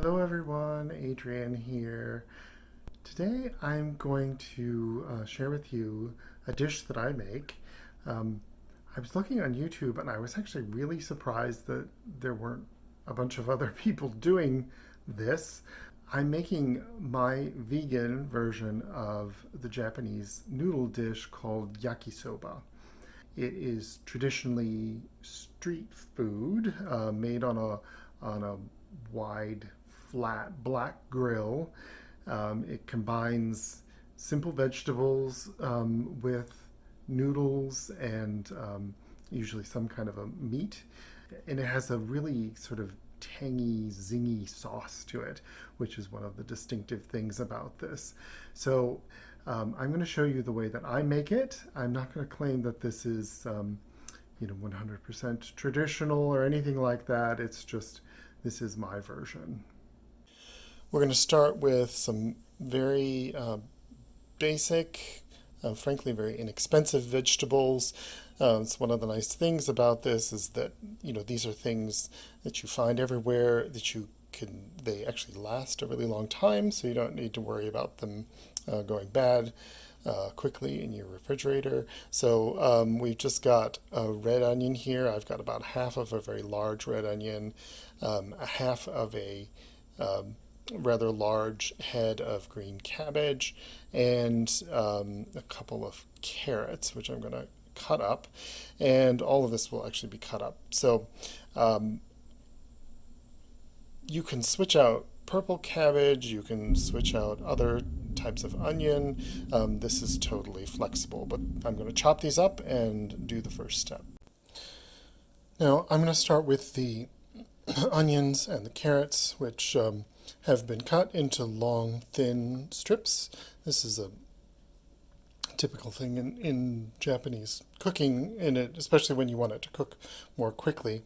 Hello everyone, Adrian here. Today I'm going to share with you a dish that I make. Um, I was looking on YouTube and I was actually really surprised that there weren't a bunch of other people doing this. I'm making my vegan version of the Japanese noodle dish called yakisoba. It is traditionally street food made on a wide, flat black grill. It combines simple vegetables with noodles and usually some kind of a meat. And it has a really sort of tangy, zingy sauce to it, which is one of the distinctive things about this. So I'm going to show you the way that I make it. I'm not going to claim that this is 100% traditional or anything like that. It's just, this is my version. We're going to start with some very basic, frankly, very inexpensive vegetables. It's one of the nice things about this is that, these are things that you find everywhere that they actually last a really long time, so you don't need to worry about them going bad quickly in your refrigerator. So we've just got a red onion here. I've got about half of a very large red onion, a half of a rather large head of green cabbage, and a couple of carrots, which I'm going to cut up. And all of this will actually be cut up. So you can switch out purple cabbage, you can switch out other types of onion. This is totally flexible, but I'm going to chop these up and do the first step. Now I'm going to start with the onions and the carrots, which have been cut into long, thin strips. This is a typical thing in Japanese cooking, especially when you want it to cook more quickly.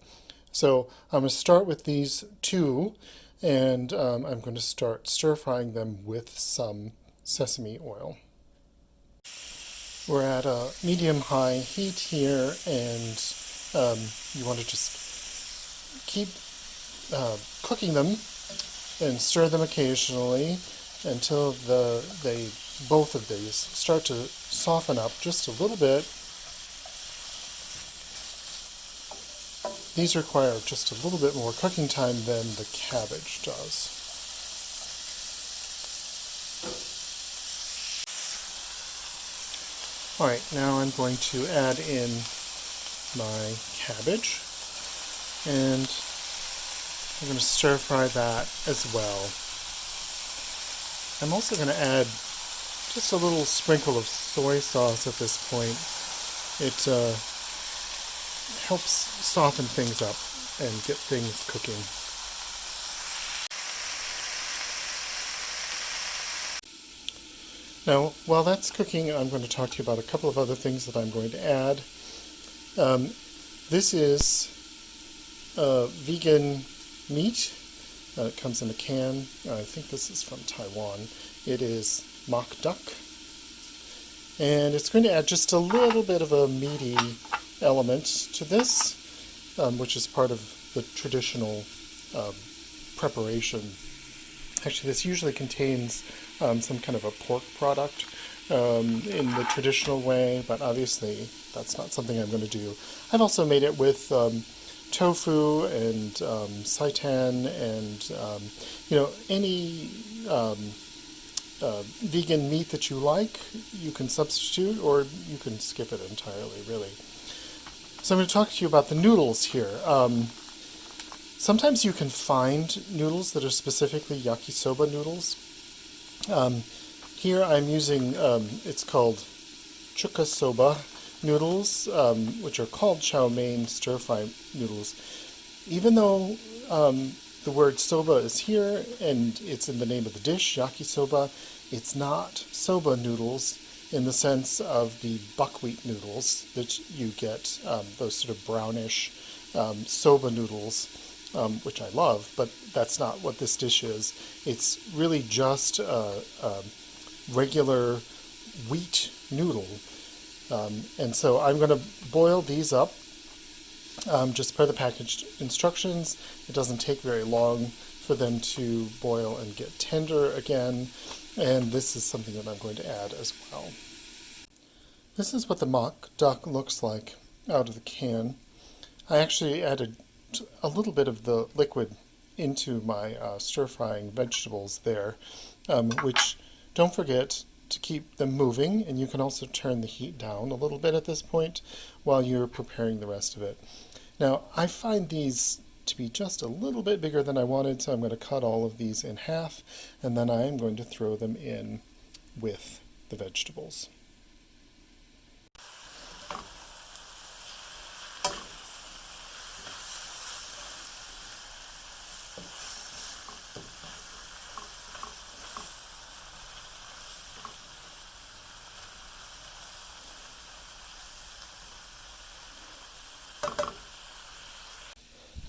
So I'm going to start with these two, and I'm going to start stir-frying them with some sesame oil. We're at a medium-high heat here, and you want to just keep cooking them and stir them occasionally until both of these start to soften up just a little bit. These require just a little bit more cooking time than the cabbage does. Alright, now I'm going to add in my cabbage, and I'm going to stir fry that as well. I'm also going to add just a little sprinkle of soy sauce at this point. It helps soften things up and get things cooking. Now, while that's cooking, I'm going to talk to you about a couple of other things that I'm going to add. This is vegan meat. It comes in a can. I think this is from Taiwan. It is mock duck. And it's going to add just a little bit of a meaty element to this, which is part of the traditional preparation. Actually, this usually contains some kind of a pork product in the traditional way, but obviously that's not something I'm going to do. I've also made it with tofu and seitan and any vegan meat that you like. You can substitute, or you can skip it entirely, really. So I'm going to talk to you about the noodles here. Sometimes you can find noodles that are specifically yakisoba noodles. Here I'm using, it's called Chuka soba noodles, which are called chow mein stir-fry noodles. Even though the word soba is here and it's in the name of the dish, yakisoba, it's not soba noodles in the sense of the buckwheat noodles that you get, those sort of brownish soba noodles, which I love, but that's not what this dish is. It's really just a regular wheat noodle. And so I'm going to boil these up just per the packaged instructions. It doesn't take very long for them to boil and get tender again. And this is something that I'm going to add as well. This is what the mock duck looks like out of the can. I actually added a little bit of the liquid into my stir-frying vegetables there, which don't forget to keep them moving, and you can also turn the heat down a little bit at this point while you're preparing the rest of it. Now, I find these to be just a little bit bigger than I wanted, so I'm going to cut all of these in half, and then I'm going to throw them in with the vegetables.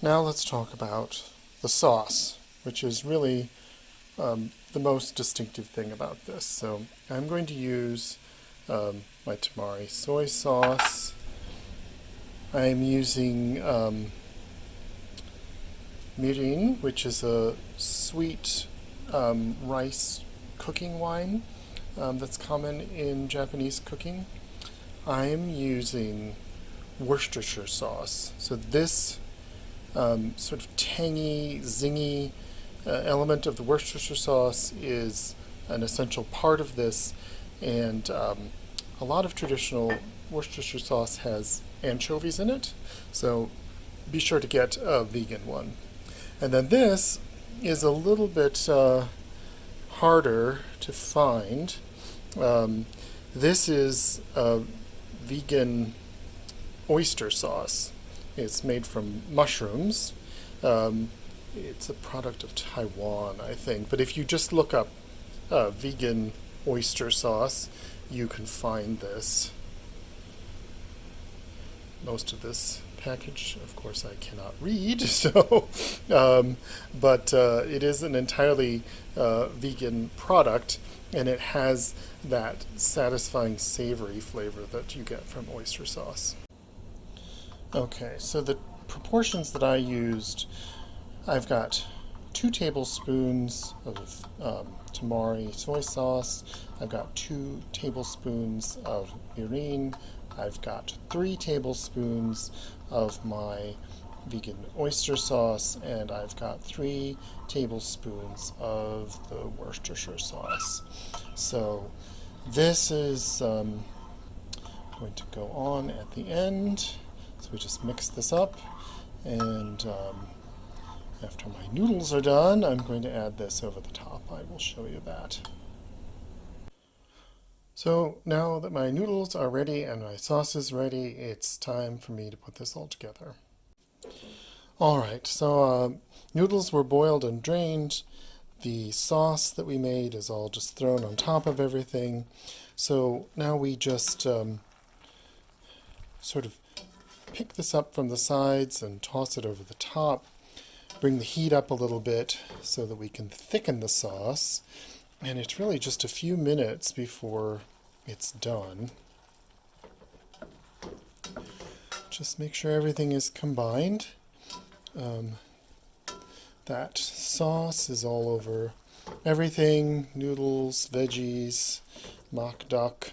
Now let's talk about the sauce, which is really the most distinctive thing about this. So I'm going to use my tamari soy sauce. I'm using mirin, which is a sweet rice cooking wine that's common in Japanese cooking. I'm using Worcestershire sauce. So this sort of tangy, zingy element of the Worcestershire sauce is an essential part of this, and a lot of traditional Worcestershire sauce has anchovies in it, so be sure to get a vegan one. And then this is a little bit harder to find. This is a vegan oyster sauce. It's made from mushrooms. It's a product of Taiwan, I think. But if you just look up vegan oyster sauce, you can find this. Most of this package, of course, I cannot read, so but it is an entirely vegan product, and it has that satisfying savory flavor that you get from oyster sauce. Okay, so the proportions that I used, I've got 2 tablespoons of tamari soy sauce, I've got 2 tablespoons of mirin, I've got 3 tablespoons of my vegan oyster sauce, and I've got 3 tablespoons of the Worcestershire sauce. So this is going to go on at the end. So we just mix this up, and after my noodles are done, I'm going to add this over the top. I will show you that. So now that my noodles are ready and my sauce is ready, it's time for me to put this all together. Alright, so noodles were boiled and drained. The sauce that we made is all just thrown on top of everything. So now we just sort of pick this up from the sides and toss it over the top. Bring the heat up a little bit so that we can thicken the sauce. And it's really just a few minutes before it's done. Just make sure everything is combined. That sauce is all over everything, noodles, veggies, mock duck.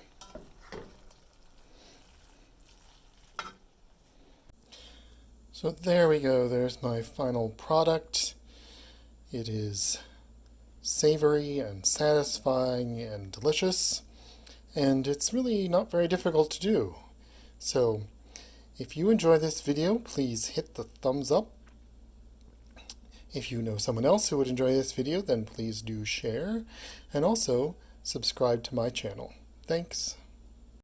So there we go, there's my final product. It is savory and satisfying and delicious, and it's really not very difficult to do. So if you enjoy this video, please hit the thumbs up. If you know someone else who would enjoy this video, then please do share, and also subscribe to my channel. Thanks.